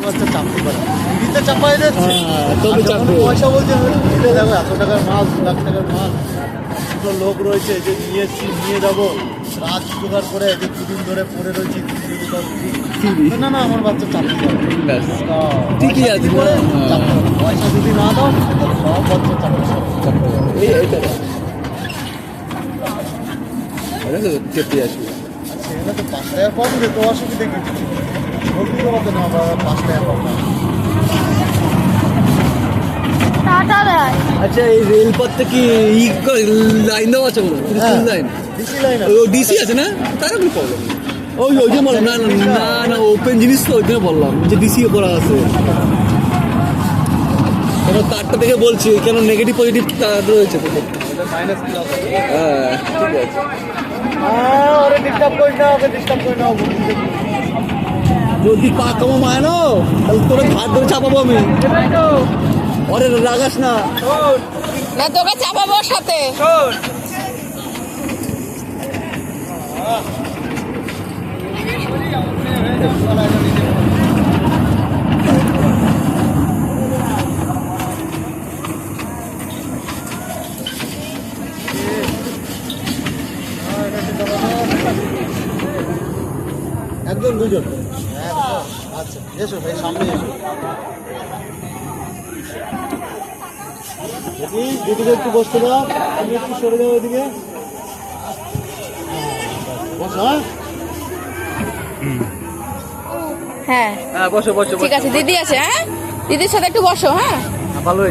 বাচ্চা চাপতে পারে দিদিতে চাপাই দিচ্ছে তবে চাপবে। পয়সা বলছে দিতে দেখো এত টাকার মাল 2 লাখ টাকার মাল দুটো লোক রয়েছে যে নিয়ে যাবো রাত জোগাড় করে যে দুদিন ধরে পড়ে রয়েছি না না আমার বাচ্চা চাপতে পারে ব্যাস ঠিকই আছে করে চাপতে পারে। পয়সা যদি না দাও সব বাচ্চা চাপতে পারে এইটা চেপে আসবে। সেখানে তো 5 টাকা কম রে তো অসুবিধা কিছু বলতে পারতো না আবার 5 টাকা কম টাটা দেয়। আচ্ছা এই রেলপথটা কি লাইন দেওয়া আছে কোনো লাইন? ডিসি লাইন ও ডিসি আছে না? তার কোনো প্রবলেম ওই যে বললাম না ওপেন জিনিস তো ওই জন্য বললাম যে ডিসি করা আছে। কেন তারটা দেখে বলছি কেন নেগেটিভ পজিটিভ তার রয়েছে তো। মাইনাস প্লাস হ্যাঁ ঠিক আছে। ওরে ডিস্টার্ব করিস না ওকে ডিস্টার্ব করি না যদি পা কমা মানো তাহলে তোরা ঘাট ধরে চাপাবো আমি। ওরে রাগাস না। না তোকে চাপাবো সাথে। একজন দুজন আচ্ছা এসো ভাই সামনে এসো দেখি দিদিকে একটু বসতে দাও তুমি একটু সরে যাও ওইদিকে বসো হ্যাঁ হ্যাঁ বসো বসো ঠিক আছে দিদি আছে হ্যাঁ দিদির সাথে একটু বসো হ্যাঁ ভালো